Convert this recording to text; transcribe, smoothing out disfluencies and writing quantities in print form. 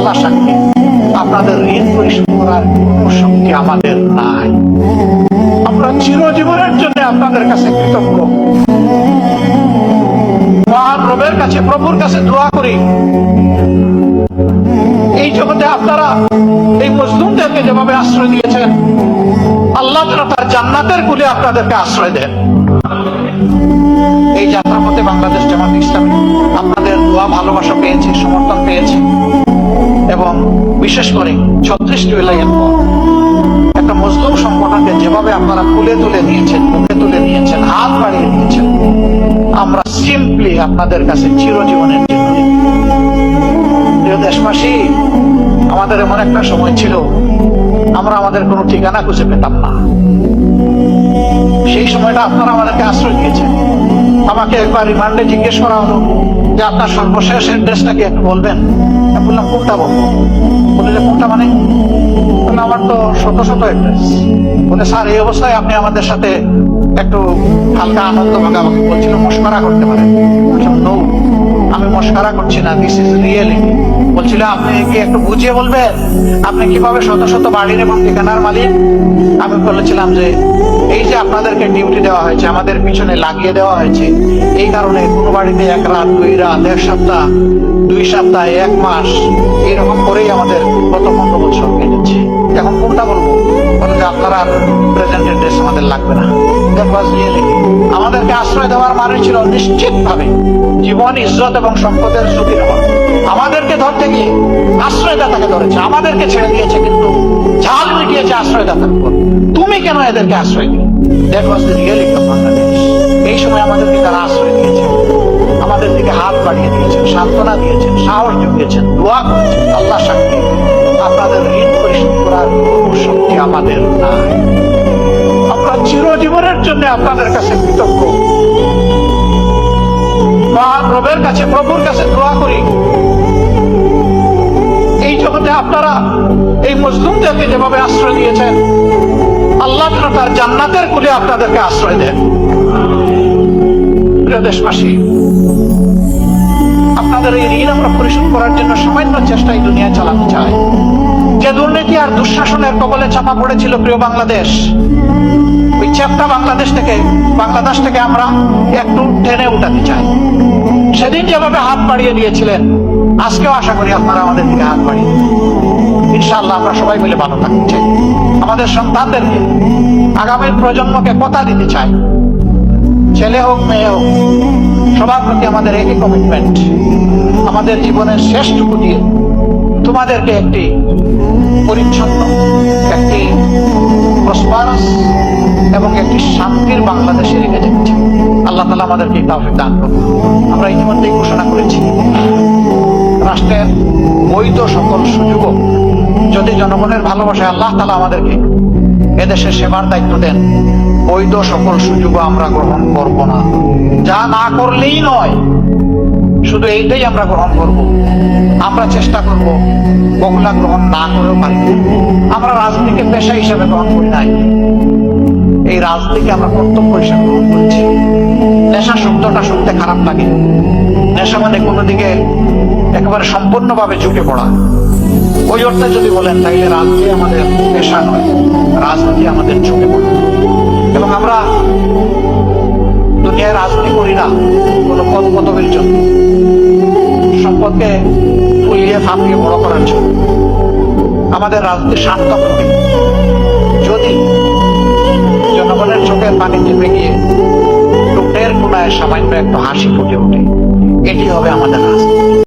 আল্লাহ সাক্ষী, আপনাদের ঋণ পরিশোধ করার কোন শক্তি আমাদের নাই। আমরা চিরজীবনের জন্য আপনাদের কাছে কৃতজ্ঞ। মহান রবের কাছে, প্রভুর কাছে দোয়া করি, এই জগতে আপনারা এই মজলুমদেরকে যেভাবে আশ্রয় দিয়েছেন, আল্লাহ যেন তার জান্নাতের কুলে আপনাদেরকে আশ্রয় দেন। এই যাত্রা পথে বাংলাদেশ জামাত ইসলামী আপনাদের দোয়া, ভালোবাসা পেয়েছে, সমর্থন পেয়েছে, এবং বিশেষ করে 36 জুলাইয়ের পর একটা মজলুম সংগঠনকে যেভাবে আপনারা কুলে তুলে নিয়েছেন, মুখে তুলে নিয়েছেন, হাত বাড়িয়ে দিয়েছেন, আমরা সিম্পলি আপনাদের কাছে চিরজীবনের জন্য। প্রিয় দেশবাসী, আমাদের এমন একটা সময় ছিল আমরা আমাদের কোনো ঠিকানা খুঁজে পেতাম না। সেই সময়টা আপনারা আমাদেরকে আশ্রয় দিয়েছেন। আমাকে একবার রিমান্ডে জিজ্ঞেস করা হলো যে আপনার সর্বশেষ অ্যাড্রেসটা কি একটু বলবেন। আমি বললাম কোনটা বলবো? বলে যে কোনটা মানে? আমার তো শত শত অ্যাড্রেস। বলে স্যার, এই অবস্থায় আপনি আমাদের সাথে একটু হালকা আনন্দ ভাগাভাগি বলছিল, মস্করা করতে পারেন। নো, আমি মস্করা করছি না, দিস ইজ রিয়েলিটি। বলছিল আপনি কি একটু বুঝিয়ে বলবেন আপনি কিভাবে শত শত বাড়ির এবং ঠিকানার মালিক? আমি বলেছিলাম যে এই যে আপনাদেরকে ডিউটি দেওয়া হয়েছে, আমাদের পিছনে লাগিয়ে দেওয়া হয়েছে, এই কারণে কোনো বাড়িতে 1 রাত 2 রাত 1 সপ্তাহ 2 সপ্তাহ 1 মাস এরকম করেই আমাদের গত 15 বছর কেটেছে। এখন কোনটা বলবো? বলে যে আপনারা প্রেজেন্ট অ্যাড্রেস আমাদের লাগবে না। আমাদেরকে আশ্রয় দেওয়ার মানে ছিল নিশ্চিত ভাবে জীবন, ইজ্জত এবং সম্পদের ঝুঁকি নেওয়া। আমাদেরকে ধরতে গিয়ে আশ্রয়দাতাকে ধরেছে, আমাদেরকে ছেড়ে দিয়েছে, কিন্তু ঝাল মিটিয়েছে আশ্রয়দাতার উপর। তুমি কেন এদেরকে আশ্রয় দিলে? That was the reality of Bangladesh. এই সময় আমাদেরকে তারা আশ্রয় দিয়েছে, আমাদের দিকে হাত বাড়িয়ে দিয়েছেন, সান্ত্বনা দিয়েছেন, সাহস জুগিয়েছেন, দোয়া করেছেন। আল্লাহ সাক্ষী, আপনাদের ঋণ পরিশোধ করার কোন শক্তি আমাদের নাই। আমরা চিরজীবনের জন্য আপনাদের কাছে কৃতজ্ঞ। মহান রবের কাছে, প্রভুর কাছে দোয়া করি, এই জগতে আপনারা এই মজলুমদেরকে যেভাবে আশ্রয় দিয়েছেন, আল্লাহ যেন তার জান্নাতের কুলে আপনাদেরকে আশ্রয় দেন। প্রিয় দেশবাসী, আপনাদের এই ঋণ আমরা পরিশোধ করার জন্য সামান্য চেষ্টা এই দুনিয়ায় চালাতে চাই। যে দুর্নীতি আর দুঃশাসনের কবলে চাপা পড়েছিল প্রিয় বাংলাদেশ, ওই চ্যাপ্টা বাংলাদেশ থেকে আমরা একটু টেনে উঠাতে চাই। সেদিন যেভাবে হাত বাড়িয়ে দিয়েছিলেন, আজকেও আশা করি আপনারা আমাদের দিকে হাত বাড়িয়ে দেবেন। ইনশাআল্লাহ আমরা সবাই মিলে ভালো থাকতে চাই। আমাদের সন্তানদেরকে, আগামীর প্রজন্মকে কথা দিতে চাই, ছেলে হোক মেয়ে হোক, সবার প্রতি আমাদের একই কমিটমেন্ট। আমাদের জীবনের শেষটুকু দিয়ে তোমাদেরকে একটি পরিচ্ছন্ন, একটি প্রসপারাস এবং একটি শান্তির বাংলাদেশে রেখে যাচ্ছে। আল্লাহ তাআলা আমাদেরকে তৌফিক দান করুন। আমরা ইতিমধ্যেই ঘোষণা করেছি, রাষ্ট্রের বৈধ সকল সুযোগ যদি জনগণের ভালোবাসায় আল্লাহ তাআলা আমাদেরকে এদেশের সেবার দায়িত্ব দেন, বৈধ সকল সুযোগ আমরা গ্রহণ করব না। যা না করলেই নয়, শুধু এইটাই আমরা গ্রহণ করব। আমরা চেষ্টা করব ওগুলা গ্রহণ না করেও পারি। আমরা রাজনীতিকে পেশা হিসেবে গ্রহণ করি নাই, এই রাজনীতিকে আমরা কর্তব্য হিসেবে গ্রহণ করেছি। নেশা শব্দটা শুনতে খারাপ লাগে। নেশা মানে কোনো দিকে একেবারে সম্পূর্ণভাবে ঝুঁকে পড়া। ওই অর্থে যদি বলেন, তাইলে রাজনীতি আমাদের পেশা নয়, রাজনীতি আমাদের ঝুঁকে পড়া। এবং আমরা দুনিয়ায় রাজনীতি করি না কোনো পদ পদবীর জন্য, সম্পদকে ফুলিয়ে ফাঁপিয়ে বড় করার জন্য। আমাদের রাজনীতি সার্থক হবে যদি জনগণের চোখের পানি চেপে গিয়ে টুকটের কোনায় সামান্য একটু হাসি ফুটে ওঠে। এটি হবে আমাদের রাজনীতি।